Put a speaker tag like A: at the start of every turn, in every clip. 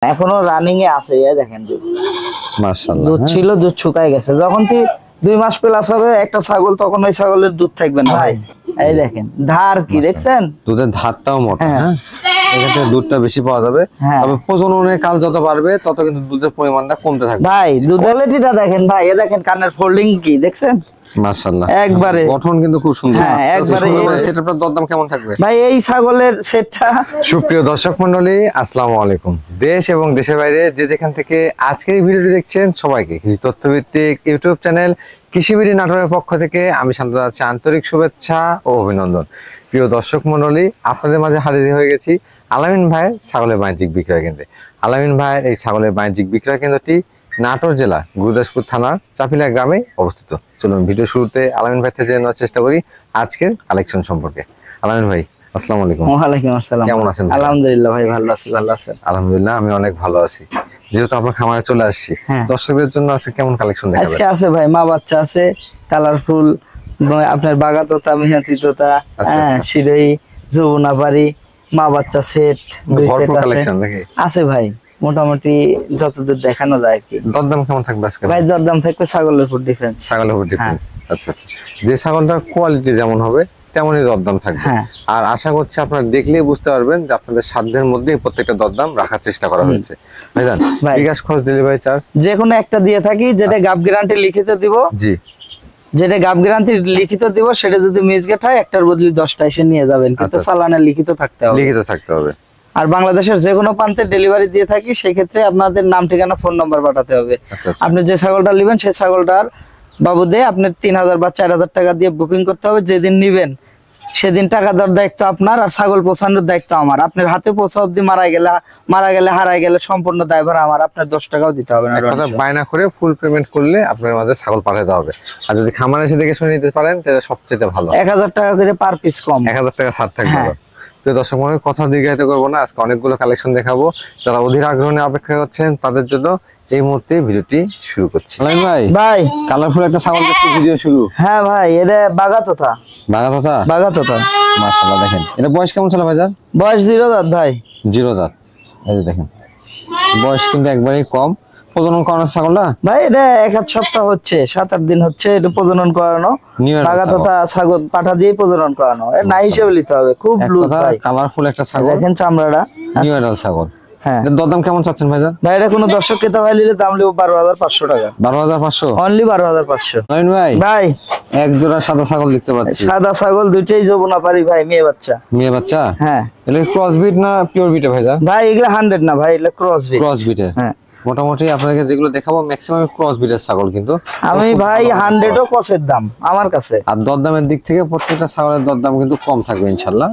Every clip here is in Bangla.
A: এখনো রানিং এ আছে, এই দেখেন দুধ
B: মাশাআল্লাহ
A: দুধ ছিল, দুধ শুকায় গেছে। যখন 2 মাস প্লাস হবে একটা ছাগল, তখন ওই ছাগলের দুধ থাকবে না ভাই। এই দেখেন ধার কি দেখছেন,
B: দুধের ধারটাও মোটা। হ্যাঁ, এখানে দুধটা বেশি পাওয়া যাবে। তবে প্রজননের কাল যত বাড়বে তত কিন্তু দুধের পরিমাণটা কমতে থাকবে
A: ভাই। দুধ কোয়ালিটিটা দেখেন ভাই, এ দেখেন কানের ফোল্ডিং কি দেখছেন,
B: মাশাআল্লাহ
A: একবারে
B: গঠন কিন্তু খুব সুন্দর।
A: হ্যাঁ, একবারে।
B: সেটআপটার দরদাম কেমন থাকবে
A: ভাই এই ছাগলের সেটটা?
B: সুপ্রিয় দর্শক মণ্ডলী, আসসালামু আলাইকুম। দেশ এবং দেশের বাইরে যে যেখান থেকে আজকের এই ভিডিওটি দেখছেন সবাইকে কৃষি তথ্যভিত্তিক ইউটিউব চ্যানেল কৃষিবিডি নাটোরের পক্ষ থেকে আমি শান্ত আছি আন্তরিক শুভেচ্ছা ও অভিনন্দন। প্রিয় দর্শক মণ্ডলী, আপনাদের মাঝে হাজির হয়ে গেছি আলামিন ভাইয়ের ছাগলের বাণিজ্যিক বিক্রয় কেন্দ্রে। আলামিন ভাইয়ের এই ছাগলের বাণিজ্যিক বিক্রয় কেন্দ্রটি নাটোর জেলা গুরুদাসপুর থানার চাপিলা গ্রামে অবস্থিত। চলুন ভিডিও শুরুতে আলামিন ভাই থেকে জেনে নেওয়ার চেষ্টা করি আজকের কালেকশন সম্পর্কে। আলামিন ভাই আসসালামু আলাইকুম।
A: ওয়ালাইকুম আসসালাম।
B: কেমন আছেন?
A: আলহামদুলিল্লাহ ভাই, ভালো আছি। ভালো আছেন?
B: আলহামদুলিল্লাহ আমি অনেক ভালো আছি। যেহেতু আপনার খামারে চলে আসছি, দর্শকদের জন্য আজকে কেমন কালেকশন দেখাবেন?
A: আজকে আছে ভাই মা বাচ্চা আছে, কালারফুল, আপনার বাগাতোতা, মিহাতি তোতা, শিরোই, যমুনাপাড়ি, মা বাচ্চা সেট, দুই সেট আছে ভাই। মোটামুটি যতদূর দেখানো যায় আর কি।
B: দরদাম কেমন থাকবে আজকে
A: ভাই? দরদাম থাকবে ছাগলের উপর ডিফারেন্স।
B: ছাগলের উপর ডিফারেন্স। আচ্ছা আচ্ছা, যে ছাগলটার কোয়ালিটি যেমন হবে তেমনই দরদাম থাকবে। আর আশা করছি আপনারা দেখলেই বুঝতে পারবেন যে আপনাদের সাধ্যের মধ্যেই প্রত্যেকটা দরদাম রাখার চেষ্টা করা হয়েছে। ভাইজান বিকাশ খরচ, ডেলিভারি চার্জ
A: যে কোনো একটা দিয়ে থাকি, যেটা গাব গ্যারান্টি লিখিত দিব। জি, যেটা গাব গ্যারান্টি লিখিত দিব, সেটা যদি মিসগেট হয় একটার বদলে 10টা এসে নিয়ে যাবেন, কিন্তু চালানে লিখিত থাকতে হবে।
B: লিখিত থাকতে হবে।
A: আর বাংলাদেশের যে কোনো প্রান্তে ডেলিভারি দিয়ে থাকি, সেই ক্ষেত্রে আপনাদের নাম, ঠিকানা, ফোন নাম্বার পাঠাতে হবে। আপনি যে ছাগলটা নেবেন সেই ছাগলটার বাবদে আপনার 3000 বা 4000 টাকা দিয়ে বুকিং করতে হবে। যেদিন নিবেন সেদিন টাকা দেওয়ার দায়িত্ব আপনার, আর ছাগল পৌঁছানোর দায়িত্ব আমার। আপনার হাতে পৌঁছা অব্দি মারা গেলে হারাই গেলে সম্পূর্ণ দায়ভার আমার। আপনার 10 টাকাও দিতে হবে না।
B: বায়না করে ফুল পেমেন্ট করলে আপনার মাঝে ছাগল পাঠাতে হবে। আর যদি খামারে এসে দেখে শুনে নিতে পারেন তাহলে সবচেয়ে ভালো।
A: 1000 টাকা করে পার পিস কম,
B: 1000 টাকা ছাড় থাকবে। প্রিয় দর্শক মণ্ডলী, কথা দীর্ঘায়িত করবো না, আজকে অনেকগুলো কালেকশন দেখাবো। যারা অধীর আগ্রহ নিয়ে অপেক্ষা করছেন তাদের জন্য এই মুহূর্তে ভিডিওটি শুরু করছি।
A: ভাই
B: কালারফুল একটা ছাগল দেখতে ভিডিও শুরু।
A: হ্যাঁ ভাই, এটা বাগাতোতা। বাগাতোতা
B: মাশাআল্লাহ। দেখেন এটা বয়স কেমন ছিল ভাইজান?
A: বয়স 0 দাঁত ভাই।
B: 0 দাঁত। এই যে দেখেন বয়স কিন্তু একবারেই কম। প্রজনন করানো ছাগলটা
A: ভাই? এটা 1 সপ্তাহ হচ্ছে, 7-8 দিন হচ্ছে এটা প্রজনন করানো। বাগাতোতা ছাগল পাঠা দিয়ে প্রজনন করানো, এর না হিসেবে নিতে হবে। খুব লুজ ভাই,
B: কালারফুল একটা ছাগল। দেখেন
A: চামড়াটা
B: নিউ এডাল ছাগল।
A: হ্যাঁ,
B: এর দরদাম কেমন চাচ্ছেন ভাইজান?
A: ভাই এটা কোনো দর্শক ক্রেতা ভাই নিলে দাম লিখব 12500 টাকা।
B: 12500
A: অনলি 12500।
B: নয়ন ভাই,
A: ভাই
B: এক জোড়া সাদা ছাগল দেখতে পাচ্ছি।
A: সাদা ছাগল দুইটাই যমুনাপাড়ি ভাই, মেয়ে বাচ্চা।
B: মেয়ে বাচ্চা?
A: হ্যাঁ।
B: এগুলো ক্রস বিট না পিওর বিট ভাইজান?
A: ভাই এগুলা 100 না ভাই, এগুলা ক্রস বিট।
B: Cross bit. হ্যাঁ, মোটামুটি আপনাকে যেগুলো দেখাবো ম্যাক্সিমাম ক্রস বিটের ছাগল, কিন্তু
A: আমি ভাই 100ও কসের দাম আমার কাছে।
B: আর দরদামের দিক থেকে প্রত্যেকটা ছাগলের দরদাম কিন্তু কম থাকবে ইনশাআল্লাহ।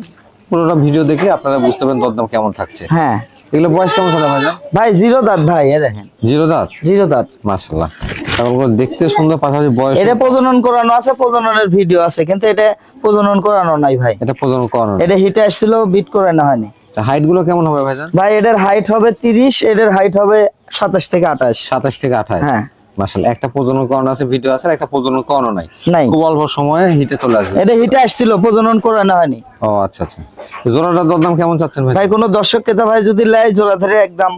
B: পুরোটা ভিডিও দেখে আপনারা বুঝতে পারবেন দরদাম কেমন থাকছে।
A: হ্যাঁ,
B: এগুলো বয়স কেমন ছিল ভাইজান?
A: ভাই 0 দাঁত ভাই। এই দেখেন
B: 0 দাঁত।
A: 0 দাঁত
B: মাশাআল্লাহ, ছাগলগুলো দেখতে সুন্দর, পাশাপাশি বয়স।
A: এটা প্রজনন করানো আছে, প্রজননের ভিডিও আছে, কিন্তু এটা প্রজনন করানো নাই ভাই।
B: এটা প্রজনন করানো,
A: এটা হিটে আসছিল, বিট করানো হয়নি।
B: হাইট গুলো কেমন হবে ভাইজান?
A: ভাই এটার হাইট হবে 30, এটার হাইট হবে 27 থেকে 28।
B: 27 থেকে 28।
A: হ্যাঁ
B: মাশাআল্লাহ, একটা প্রজনন করানো আছে, ভিডিও আছে, একটা প্রজনন করানো নাই। খুব অল্প সময়ে হিটে চলে আসবে।
A: এটা হিটে আসছিল, প্রজনন করানো হয়নি।
B: ও আচ্ছা আচ্ছা। জোড়াটার দরদাম কেমন চাচ্ছেন ভাই?
A: ভাই কোনো দর্শক ক্রেতা ভাই যদি লেয়, জোড়া ধরে একদম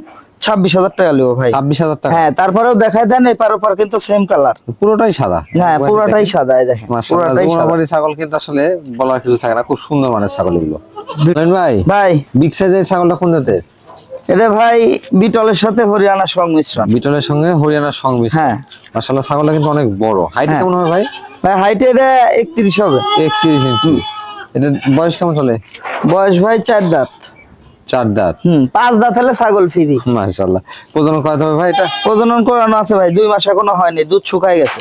A: 26000 টাকা লিও ভাই।
B: 26000 টাকা?
A: হ্যাঁ, তারপরেও দেখাই দেন এপার ওপার কিন্তু সেম কালার,
B: পুরোটাই সাদা।
A: হ্যাঁ পুরোটাই সাদা। এই দেখেন
B: পুরোটাই সাদা ছাগল, কিন্তু আসলে বলার কিছু থাকে না, খুব সুন্দর মানের ছাগল এগুলো। ভাই
A: ভাই
B: বিগ সাইজের ছাগলটা কোন জাতের?
A: এটা ভাই বিটলের সাথে হরিয়ানা সংমিশ্রণ।
B: বিটলের সঙ্গে হরিয়ানা সংমিশ্রণ।
A: হ্যাঁ
B: মাশাআল্লাহ, ছাগলটা কিন্তু অনেক বড়। হাইট কেমন হবে ভাই?
A: ভাই হাইট এটা 31 হবে।
B: 31 ইঞ্চি। এটা বয়স কেমন চলে?
A: বয়স ভাই 4 দাঁত।
B: 4 দাঁত।
A: 5 দাঁত হলে ছাগল ফ্রি।
B: মাশাআল্লাহ। প্রজনন করাতে হবে ভাই? এটা
A: প্রজনন করানো আছে ভাই, 2 মাস এখনো হয়নি, দুধ শুকায় গেছে।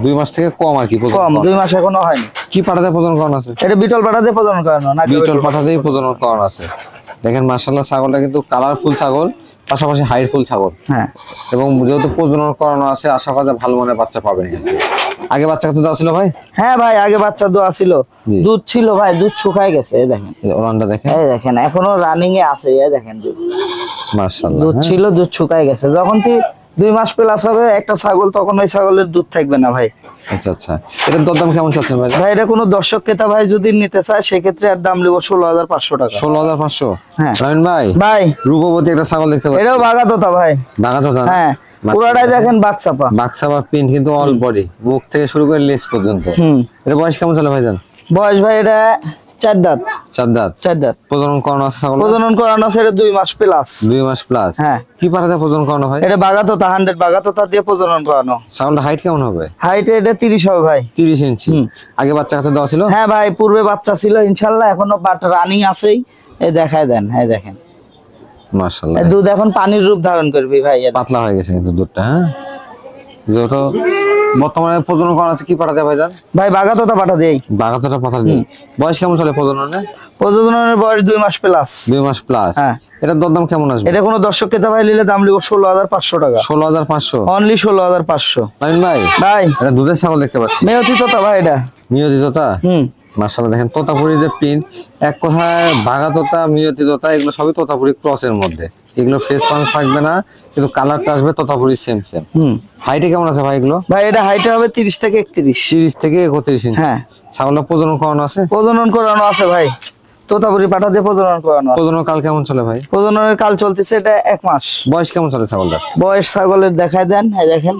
B: 2 মাস থেকে কম আর কি?
A: কম, 2 মাস এখনো হয়নি।
B: কি পাঠাতে প্রজনন করানো আছে?
A: এটা বিটল পাঠাতে প্রজনন করানো না,
B: বিটল পাঠাতেই প্রজনন করানো আছে। দেখেন মাশাআল্লাহ, ছাগলটা কিন্তু কালারফুল ছাগল, পাশাপাশি হাইটফুল ছাগল।
A: হ্যাঁ,
B: এবং যেহেতু প্রজনন করানো আছে, আশা করা যায় ভালো মানের বাচ্চা পাবেন। আগে বাচ্চা কত দেওয়া ছিল ভাই?
A: হ্যাঁ ভাই আগে বাচ্চা দেওয়া ছিল, দুধ ছিল ভাই, দুধ শুকায় গেছে। এই দেখেন
B: ওলানটা দেখেন,
A: এই দেখেন এখনো রানিং এ আছে। এই দেখেন দুধ,
B: মাশাআল্লাহ
A: দুধ ছিল, দুধ শুকায় গেছে। যখন 2 মাস প্লাস হবে একটা ছাগল, তখন ওই ছাগলের দুধ থাকবে না ভাই।
B: আচ্ছা আচ্ছা, এটার দরদাম কেমন চাচ্ছেন ভাই?
A: ভাই এটা কোনো দর্শক ক্রেতা ভাই যদি নিতে চায় সেক্ষেত্রে এর দাম নেবো 16,500 টাকা।
B: 16,500।
A: হ্যাঁ
B: রামিন ভাই,
A: ভাই
B: রূপবতী একটা ছাগল দেখতে পাচ্ছি।
A: এটাও বাগাতোতা ভাই।
B: বাগাতোতা?
A: হ্যাঁ পুরোটাই দেখেন বাকচাপা।
B: বাকচাপা প্রিন্ট, কিন্তু অল বডি, মুখ থেকে শুরু করে লেজ পর্যন্ত। এটা বয়স কেমন চলে ভাইজান?
A: বয়স ভাই এটা 4 দাঁত।
B: 4 দাঁত।
A: 4 দাঁত।
B: প্রজনন করানো আছে ছাগল?
A: প্রজনন করানো আছে এটা 2 মাস প্লাস।
B: 2 মাস প্লাস।
A: হ্যাঁ।
B: কি পাঠাতে প্রজনন করানো ভাই?
A: এটা বাগাতোতা 100 বাগাতোতা দিয়ে প্রজনন করানো।
B: ছাগলটা হাইট কেমন হবে?
A: হাইট এটা 30 হবে ভাই।
B: 30 ইঞ্চি। আগে বাচ্চা কাছে দেওয়া ছিল?
A: হ্যাঁ ভাই পূর্বে বাচ্চা ছিল, ইনশাআল্লাহ এখনো বাট রানিং আছেই। এই দেখায় দেন, এই দেখেন
B: মাশাআল্লাহ,
A: এই দুধ এখন পানির রূপ ধারণ করবে ভাই।
B: পাতলা হয়ে গেছে কিন্তু দুধটা। হ্যাঁ, যেহেতু বর্তমানে প্রজনন করানো আছে, কি পাঠাতে ভাইজান?
A: ভাই বাগাতোতা পাঠা দেই।
B: বাগাতোটা পাঠা দিই। বয়স কেমন চলে প্রজননে?
A: প্রজননের বয়স 2 মাস প্লাস।
B: 2 মাস প্লাস।
A: হ্যাঁ।
B: এটার দরদাম কেমন আসবে?
A: এটা কোনো দর্শক ক্রেতা ভাই নিলে দাম লিখো 16,500 টাকা।
B: 16,500?
A: অনলি 16,500।
B: রামিন ভাই,
A: ভাই
B: এটা দুধের ছাগল দেখতে পাচ্ছি।
A: মেয়তি তোতা ভাই এটা।
B: মিয়তি তোতা? মাশাআল্লাহ, দেখেন তোতাপুরি যে প্রিন্ট, এক কথায় ভাগা তোতা, মিয়তি তোতা, এগুলো সবই তোতাপুরি ক্রসের মধ্যে। এগুলো ফেস পাঞ্চ থাকবে না, কিন্তু কালারটা আসবে তোতাপুরি সেম সেম। হাইটে কেমন আছে ভাই এগুলো?
A: ভাই এটা হাইটে হবে 30 থেকে 31।
B: 30 থেকে 31 ইঞ্চি।
A: হ্যাঁ।
B: ছাগলটা প্রজনন করানো আছে?
A: প্রজনন করানো আছে ভাই, তোতাপুরি পাঠা দিয়ে প্রজনন করানো আছে।
B: প্রজনন কাল কেমন চলে ভাই?
A: প্রজননের কাল চলতেছে এটা 1 মাস।
B: বয়স কেমন চলে ছাগলটা?
A: বয়স ছাগলের দেখায় দেন, এই দেখেন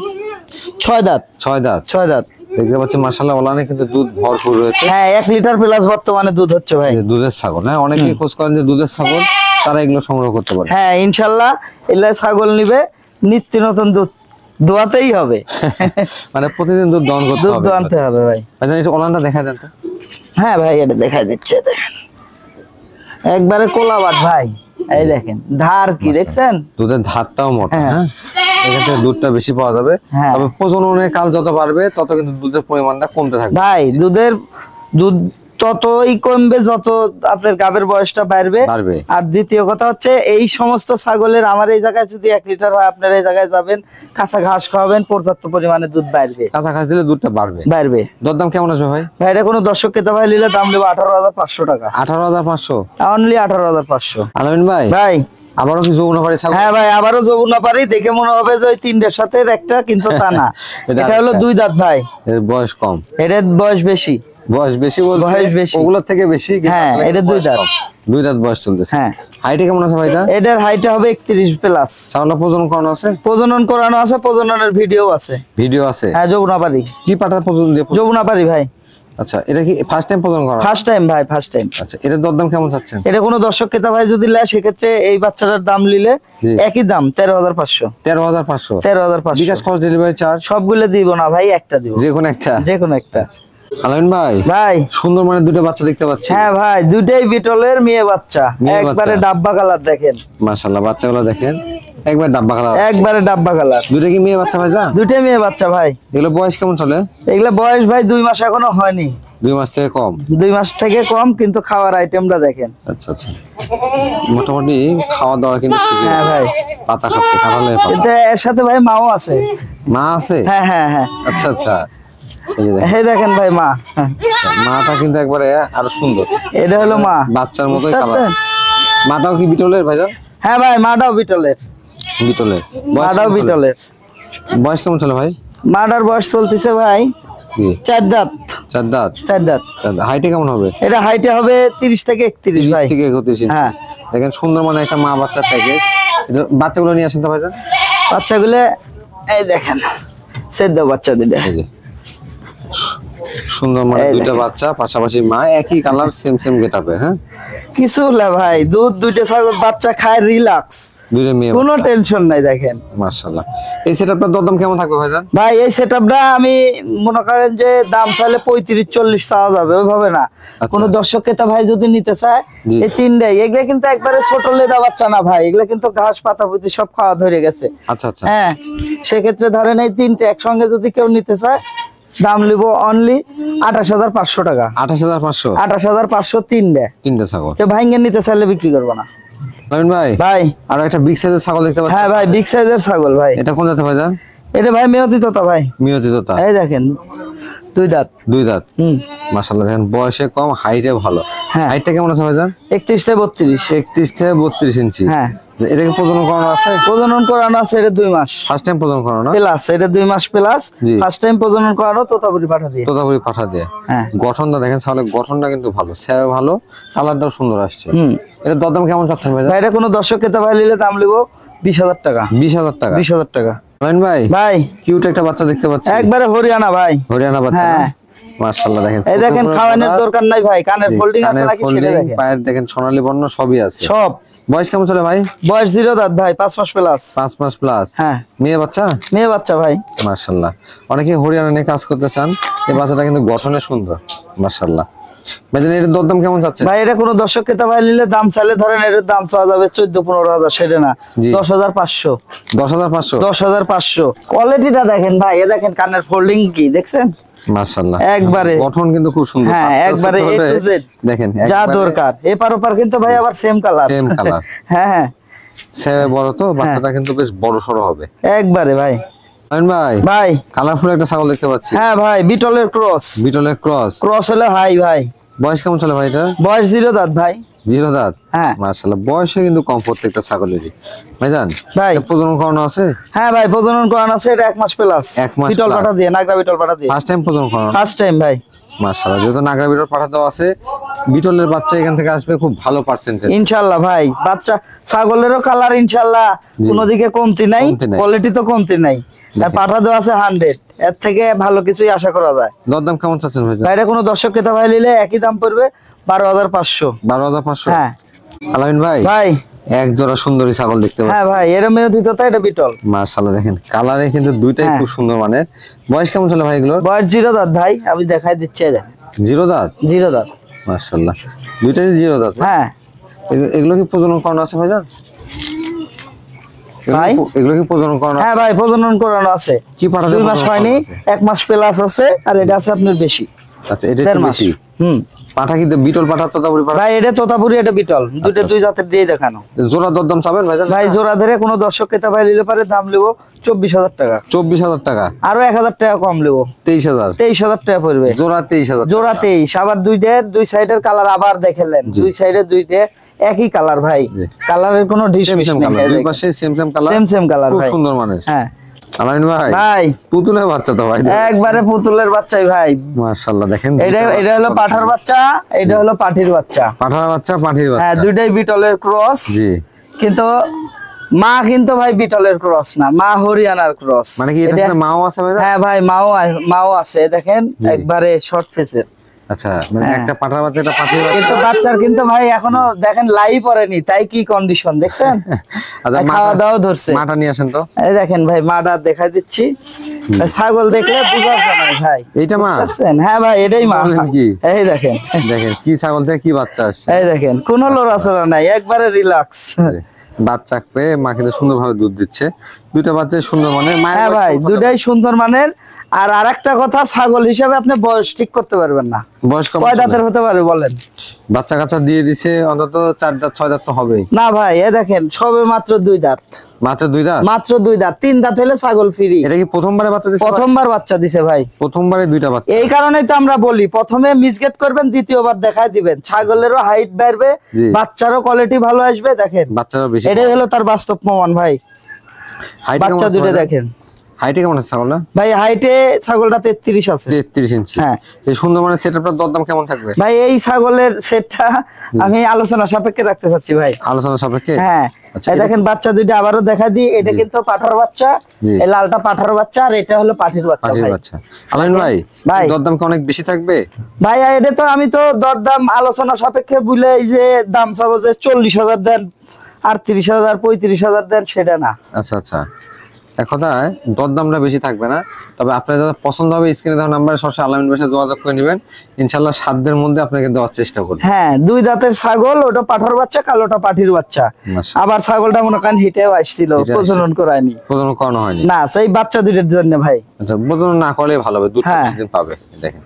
A: 6 দাঁত।
B: 6 দাঁত।
A: 6 দাঁত
B: দেখতে পাচ্ছি মাশাআল্লাহ, ওলানে কিন্তু দুধ ভরপুর রয়েছে।
A: হ্যাঁ 1 লিটার প্লাস বর্তমানে দুধ হচ্ছে ভাই।
B: এই যে দুধের ছাগল, হ্যাঁ, অনেকেই খোঁজ করেন যে দুধের ছাগল, তারা এগুলো সংগ্রহ করতে পারে।
A: হ্যাঁ ইনশাআল্লাহ এলা ছাগল নিবে নিত্য নতুন দুধ দোয়াতেই হবে।
B: মানে প্রতিদিন দুধ দহন করতে
A: দুধ
B: হবে।
A: আনতে হবে ভাই।
B: ভাইজান একটু ওলানটা দেখায় দেন তো।
A: হ্যাঁ ভাই এটা দেখাই দিচ্ছে, দেখেন একবারে কোলাবাট ভাই। এই দেখেন ধার কি দেখছেন?
B: দুধের ধারটাও মোটা।
A: হ্যাঁ।
B: হ্যাঁ, এখান থেকে দুধটা বেশি পাওয়া যাবে।
A: হ্যাঁ।
B: তবে প্রজননের কাল যত বাড়বে তত কিন্তু দুধের পরিমাণটা কমতে থাকবে।
A: ভাই দুধ ততই কমবে যত আপনার গাবের বয়সটা বাড়বে। আর দ্বিতীয় কথা হচ্ছে এই সমস্ত ছাগলের আমার এই জায়গায় যদি 1 লিটার হয়, আপনার এই জায়গায় যাবেন কাঁচা ঘাস খাওয়াবেন, পর্যাপ্ত পরিমাণে দুধ বাড়বে।
B: কাঁচা ঘাস দিলে দুধটা বাড়বে। দরদাম কেমন আসবে ভাই?
A: ভাই এটা কোনো দর্শক ক্রেতা ভাই নিলে দাম নেবো 18,500 টাকা।
B: 18,500?
A: অনলি 18,500।
B: আলামিন ভাই,
A: ভাই
B: আবারও কি যমুনাপাড়ি ছাগল?
A: হ্যাঁ ভাই আবারও যমুনাপাড়ি। দেখে মনে হবে যে ওই 3টার সাথে একটা, কিন্তু তা না। এটা হলো 2 দাঁত ভাই।
B: এর বয়স কম?
A: এর বয়স বেশি।
B: বয়স বেশি বলতে
A: বয়স বেশি
B: ওগুলোর থেকে বেশি, কিন্তু
A: হ্যাঁ
B: আসলে
A: এটা 2 দাঁত।
B: 2 দাঁত বয়স চলতেছে।
A: হ্যাঁ।
B: হাইটে কেমন আছে ভাইটা?
A: এটার হাইটে হবে 31 প্লাস।
B: ছাগলটা প্রজনন করানো আছে?
A: প্রজনন করানো আছে, প্রজননের ভিডিও আছে।
B: ভিডিও আছে?
A: হ্যাঁ যমুনাপাড়ি।
B: কি পাটা প্রজনন দিয়ে?
A: যমুনাপাড়ি ভাই।
B: আচ্ছা, এটা কি ফার্স্ট টাইম প্রজনন করা?
A: ফার্স্ট টাইম ভাই, ফার্স্ট টাইম।
B: আচ্ছা, এটার দরদাম কেমন চাচ্ছেন?
A: এটা কোনো দর্শক ক্রেতা ভাই যদি নেয় সেক্ষেত্রে এই বাচ্চাটার দাম নিলে একই দাম 13,500।
B: 13,500?
A: 13,500।
B: বিকাশ খরচ, ডেলিভারি চার্জ?
A: সবগুলো দিব না ভাই, একটা দিব।
B: যে কোনো একটা?
A: যে কোনো একটা।
B: আলামিন ভাই সুন্দর মানে দুটো বাচ্চা দেখতে পাচ্ছি।
A: হ্যাঁ ভাই দুইটাই বিটলের মেয়ে বাচ্চা, একবারে ডাব্বা কালার দেখেন।
B: মাশাআল্লাহ, বাচ্চাগুলো দেখেন একবার ডাব্বা কালার।
A: একবারে ডাব্বা কালার।
B: দুটো কি মেয়ে বাচ্চা ভাই?
A: দুইটাই মেয়ে বাচ্চা ভাই।
B: এগুলো বয়স কেমন চলে?
A: এগুলো বয়স ভাই 2 মাস এখনো হয়নি।
B: 2 মাস থেকে কম?
A: 2 মাস থেকে কম, কিন্তু খাওয়ার আইটেমটা দেখেন।
B: আচ্ছা আচ্ছা, মোটামুটি খাওয়া দাওয়া কিন্তু শিখে।
A: হ্যাঁ ভাই
B: পাতা খাচ্ছে, কাঁঠালের পাতা।
A: এটা এর সাথে ভাই মাও আছে।
B: মা আছে?
A: হ্যাঁ হ্যাঁ হ্যাঁ।
B: আচ্ছা আচ্ছা,
A: এই দেখেন ভাই মা।
B: মাটা কিন্তু একবারে আরো সুন্দর।
A: এটা হলো মা,
B: বাচ্চার মতোই কালার। মাটাও কি বিটলের ভাইজান?
A: হ্যাঁ ভাই মাটাও বিটলের।
B: বিটলের?
A: মাটাও বিটলের।
B: বয়স কেমন চলে ভাই?
A: মাটার বয়স চলতেছে ভাই 4 দাঁত।
B: 4 দাঁত?
A: 4 দাঁত।
B: হাইটে কেমন হবে?
A: এটা হাইটে হবে 30 থেকে 31 ভাই।
B: 30 থেকে 31।
A: হ্যাঁ
B: দেখেন সুন্দর মানে একটা মা বাচ্চার প্যাকেজ। বাচ্চাগুলো নিয়ে আসেন তো ভাইজান।
A: বাচ্চাগুলো এই দেখেন, সেট দাও বাচ্চা দুটো।
B: এই যে সুন্দর মানে দুইটা বাচ্চা, পাশাপাশি মা, একই কালার, সেম সেম গেটআপে। হ্যাঁ
A: কিছু না ভাই, দুধ দুইটা ছাগল বাচ্চা খায় রিল্যাক্স,
B: দুইটা মেয়ে,
A: কোনো টেনশন নাই। দেখেন
B: মাশাআল্লাহ। এই সেটআপটার দরদাম কেমন থাকবে ভাইজান?
A: ভাই এই সেটআপটা আমি মনে করেন যে দাম চাইলে 35-40 চাওয়া যাবে, ওইভাবে না। কোনো দর্শক ক্রেতা ভাই যদি নিতে চায় এই 3টাই, এগুলা কিন্তু একবারে ছোট লেদা বাচ্চা না ভাই, এগুলা কিন্তু ঘাস পাতা পুঁতি সব খাওয়া ধরে গেছে।
B: আচ্ছা আচ্ছা।
A: হ্যাঁ সেক্ষেত্রে ধরেন এই 3টে একসঙ্গে যদি কেউ নিতে চায় দাম লিব অনলি 28,500 টাকা।
B: 28,500?
A: 28,500
B: তিনটা ছাগল।
A: কেউ ভাঙ্গে নিতে চাইলে বিক্রি করবো না।
B: নবীন ভাই
A: ভাই
B: আর একটা বিগ সাইজের ছাগল দেখতে পাচ্ছি।
A: হ্যাঁ ভাই বিগ সাইজের ছাগল ভাই।
B: এটা কোন জাতের ভাইজান?
A: এটা ভাই মেয়তি তোতা ভাই।
B: মিয়তি তোতা?
A: এই দেখেন 2 দাঁত।
B: 2 দাঁত? মাশাআল্লাহ, দেখেন বয়সে কম, হাইটে ভালো।
A: হ্যাঁ।
B: হাইটটা কেমন আছে ভাইজান?
A: 31 থেকে 32।
B: 31 থেকে 32 ইঞ্চি।
A: হ্যাঁ।
B: এটা কি প্রজনন করানো আছে?
A: প্রজনন করানো আছে, এটা 2 মাস
B: ফার্স্ট টাইম প্রজনন করানো
A: প্লাস, এটা 2 মাস প্লাস।
B: জি।
A: ফার্স্ট টাইম প্রজনন করানো তোতাপুরি পাঠা দিয়ে।
B: তোতাপুরি পাঠা দিয়ে।
A: হ্যাঁ।
B: গঠনটা দেখেন, তাহলে গঠনটা কিন্তু ভালো, সেবা ভালো, কালারটাও সুন্দর আসছে। এটা দরদাম কেমন চাচ্ছেন ভাই?
A: ভাই এটা কোনো দর্শক ক্রেতা ভাই নিলে দাম লিবো 20,000 টাকা।
B: 20,000 টাকা?
A: 20,000 টাকা।
B: ভাই
A: ভাই
B: কিউট একটা বাচ্চা দেখতে পাচ্ছি,
A: একবারে হরিয়ানা ভাই।
B: হরিয়ানা বাচ্চা।
A: হ্যাঁ।
B: মাশাআল্লাহ দেখেন,
A: এই দেখেন খাওয়ানোর দরকার নাই ভাই, কানের ফোল্ডিং আছে নাকি সেটা দেখেন।
B: পায়ের দেখেন সোনালী বর্ণ সবই আছে
A: সব।
B: বয়স কেমন চলে ভাই?
A: বয়স 0 দাঁত ভাই, 5 মাস প্লাস।
B: 5 মাস প্লাস।
A: হ্যাঁ।
B: মেয়ে বাচ্চা?
A: মেয়ে বাচ্চা ভাই।
B: মাশাআল্লাহ, অনেকে হরিয়ানা নিয়ে কাজ করতে চান, এই বাচ্চাটা কিন্তু গঠনে সুন্দর মাশাআল্লাহ। ভাইজান এর দরদাম কেমন যাচ্ছে?
A: ভাই এটা কোনো দর্শক ক্রেতা ভাই নিলে দাম চাইলে ধরেন এর দাম চাওয়া যাবে 14-15,000, সেটা না, 10,500।
B: 10,500?
A: 10,500। কোয়ালিটিটা দেখেন ভাই, এ দেখেন কানের ফোল্ডিং কি দেখছেন?
B: মাশাআল্লাহ
A: একবারে
B: গঠন কিন্তু খুব সুন্দর।
A: হ্যাঁ, একবারে A to Z
B: দেখেন
A: যা দরকার। এপার ওপার কিন্তু ভাই আবার সেম কালার।
B: Same colour.
A: হ্যাঁ হ্যাঁ,
B: সেবে বড় তো, বাচ্চাটা কিন্তু বেশ বড় সরো হবে
A: একবারে ভাই।
B: ভাই
A: ভাই
B: কালারফুল একটা ছাগল দেখতে পাচ্ছি।
A: হ্যাঁ ভাই, বিটলের ক্রস।
B: বিটলের ক্রস।
A: ক্রস হলে হাই ভাই।
B: বয়স কেমন চলে ভাই এটা?
A: বয়স 0 দাঁত ভাই।
B: 0 দাঁত?
A: হ্যাঁ।
B: মাশাআল্লাহ, বয়সে কিন্তু কম প্রত্যেকটা ছাগলেরই। ভাইজান
A: ভাই
B: এটা প্রজনন করানো আছে?
A: হ্যাঁ ভাই, প্রজনন করানো আছে, এটা 1 মাস প্লাস।
B: 1 মাস
A: বিটল
B: plus।
A: পাঠা দিয়ে, নাগরা বিটল পাঠা দিয়ে।
B: ফার্স্ট টাইম প্রজনন করানো?
A: ফার্স্ট টাইম ভাই।
B: মাশাআল্লাহ, যেহেতু নাগরা বিটল পাঠা দেওয়া আছে, বিটলের বাচ্চা এখান থেকে আসবে খুব ভালো পার্সেন্টেজ
A: ইনশাআল্লাহ ভাই। বাচ্চা ছাগলেরও কালার ইনশাআল্লাহ কোনো দিকে কমতি নাই,
B: কমতি নাই।
A: কোয়ালিটি তো কমতি নাই। আর পাঠা দেওয়া আছে 100, এর থেকে ভালো কিছুই আশা করা যায়।
B: দরদাম কেমন চাচ্ছেন ভাইজান?
A: ভাই এটা কোনো দর্শক ক্রেতা ভাই নিলে একই দাম পড়বে 12,500।
B: 12,500?
A: হ্যাঁ
B: আলামিন ভাই
A: ভাই।
B: এক জোড়া সুন্দরী ছাগল দেখতে পাচ্ছি।
A: হ্যাঁ ভাই, এর মেয়দিততা, এটা বিটল।
B: মাশাআল্লাহ দেখেন কালারে কিন্তু দুইটাই
A: হ্যাঁ।
B: খুব সুন্দর মানের। বয়স কেমন চলে ভাই এগুলোর?
A: বয়স 0 দাঁত ভাই, আমি দেখাই দিচ্ছি, এই দেখেন
B: 0 দাঁত?
A: 0 দাঁত।
B: মাশাআল্লাহ দুইটারই 0 দাঁত না?
A: হ্যাঁ
B: এগুলো কি প্রজনন করানো আছে ভাইজান?
A: ভাই
B: এগুলো কি প্রজনন করানো?
A: হ্যাঁ ভাই, প্রজনন করানো আছে।
B: কি পাঠা
A: 2 মাস হয়নি, 1 মাস প্লাস আছে, আর এটা আছে আপনার বেশি।
B: আচ্ছা, এটা
A: 1.5
B: একটু
A: মাস।
B: বেশি। পাঠা কি বিটল পাঠা তোতাপুরি পাঠা?
A: ভাই এটা তোতাপুরি, এটা বিটল, দুটো দুই জাতের দিয়ে দেখানো।
B: জোড়া দরদাম চাবেন ভাইজান?
A: ভাই জোড়া ধরে কোনো দর্শক ক্রেতা ভাই নিলে পারে দাম নেবো 24,000 টাকা।
B: 24,000 টাকা?
A: আরো 1,000 টাকা কম নেবো,
B: 23,000?
A: 23,000 টাকা পড়বে
B: জোড়া 23,000?
A: জোড়া 23। আবার দুই সাইডের কালার আবার দেখলেন, দুই সাইডে দুইটা একই কালার ভাই, কালারের কোনো ডিশ মিশ নেই।
B: দুই পাশে same same colour,
A: same colour
B: খুব
A: ভাই,
B: সুন্দর মানের।
A: হ্যাঁ
B: আলামিন ভাই
A: ভাই,
B: পুতুলের বাচ্চা তো ভাই,
A: একবারে পুতুলের বাচ্চাই ভাই।
B: মাশাআল্লাহ দেখেন
A: এটা হলো পাঠার বাচ্চা, এটা হলো পাঠির বাচ্চা।
B: পাঠার বাচ্চা পাঠির বাচ্চা?
A: হ্যাঁ, দুইটাই বিটলের ক্রস।
B: জি।
A: কিন্তু মা কিন্তু ভাই বিটলের ক্রস না, মা হরিয়ানার ক্রস।
B: মানে কি এটা সাথে মাও আছে ভাইজান?
A: হ্যাঁ ভাই, মাও আছে, দেখেন একবারে শর্ট ফেসের।
B: আচ্ছা, মানে একটা পাঠার বাচ্চা একটা পাঠির বাচ্চা।
A: কিন্তু বাচ্চার কিন্তু ভাই এখনো দেখেন লাই পড়েনি, তাই কি কন্ডিশন দেখছেন?
B: আচ্ছা,
A: খাওয়া দাওয়া ধরছে।
B: মাটা নিয়ে আসেন তো।
A: এই দেখেন ভাই, মাটা দেখাই দিচ্ছি। ছাগল দেখলে বুঝা যায় না ভাই।
B: এইটা মা?
A: হ্যাঁ ভাই, এটাই মা।
B: বলেন কি?
A: এই দেখেন,
B: দেখেন কি ছাগল থেকে কি বাচ্চা আসছে।
A: এই দেখেন কোনো লড়াচড়া নাই, একবারে রিল্যাক্স।
B: বাচ্চা পেয়ে মা কিন্তু সুন্দরভাবে দুধ দিচ্ছে, দুইটা বাচ্চা সুন্দর মানের।
A: হ্যাঁ ভাই, দুটাই সুন্দর মানের। আর আরেকটা কথা, ছাগল হিসাবে আপনি বয়স ঠিক করতে পারবেন না।
B: বয়স
A: কয় দাঁতের হতে পারে বলেন?
B: বাচ্চা কাচ্চা দিয়ে দিছে অন্তত 4 দাঁত 6 দাঁত তো হবেই।
A: না ভাই, এ দেখেন সবে মাত্র 2 দাঁত।
B: মাত্র 2 দাঁত?
A: মাত্র 2 দাঁত। 3 দাঁত হলে ছাগল ফ্রি।
B: এটা কি প্রথমবারে বাচ্চা দিছে?
A: প্রথমবার বাচ্চা দিছে ভাই।
B: প্রথমবারে 2টা বাচ্চা?
A: এই কারণেই তো আমরা বলি, প্রথমে মিসগেট করবেন, দ্বিতীয়বার দেখায় দিবেন, ছাগলেরও হাইট বাড়বে, বাচ্চারও কোয়ালিটি ভালো আসবে। দেখেন
B: বাচ্চারও বেশি,
A: এটাই হলো তার বাস্তব প্রমাণ ভাই। বাচ্চা দুটো দেখেন।
B: হাইটে কেমন আছে ছাগলটা?
A: ভাই হাইটে ছাগলটা 33 আছে।
B: 33 ইঞ্চি?
A: হ্যাঁ।
B: এই সুন্দর মানের সেটআপটার দরদাম কেমন থাকবে
A: ভাই? এই ছাগলের সেটটা আমি আলোচনা সাপেক্ষে রাখতে চাচ্ছি ভাই।
B: আলোচনা সাপেক্ষে?
A: হ্যাঁ।
B: আচ্ছা,
A: এই দেখেন বাচ্চা দুইটা আবারও দেখা দিই, এটা কিন্তু পাঠার বাচ্চা, এই লালটা পাঠার বাচ্চা, আর এটা হলো পাঠির বাচ্চা ভাই।
B: বাচ্চা। আলামিন ভাই,
A: ভাই
B: দরদাম কি অনেক বেশি থাকবে?
A: ভাই এটা তো আমি তো দরদাম আলোচনা সাপেক্ষে বলে, এই যে দাম চাবো যে 40,000 দেন, 38,000, 35,000 দেন, সেটা না।
B: আচ্ছা আচ্ছা, এক কথায় দরদামটা বেশি থাকবে না, তবে আপনার যারা পছন্দ হবে স্ক্রিনে দেওয়া নাম্বারে সরাসরি আলামিন ভাইয়ের সাথে যোগাযোগ করে নেবেন, ইনশাআল্লাহ 7 দিনের মধ্যে আপনাকে দেওয়ার চেষ্টা করব।
A: হ্যাঁ, 2 দাঁতের ছাগল, ওটা পাঠার বাচ্চা, কালোটা পাঠির বাচ্চা। আবার ছাগলটা মনে করেন হিটেও আসছিল, প্রজনন করায়নি,
B: প্রজনন করানো হয়নি
A: না, সেই বাচ্চা দুইটার জন্য ভাই।
B: আচ্ছা, প্রজনন না করলে ভালো হবে, দুধ বেশি দিন পাবে। দেখেন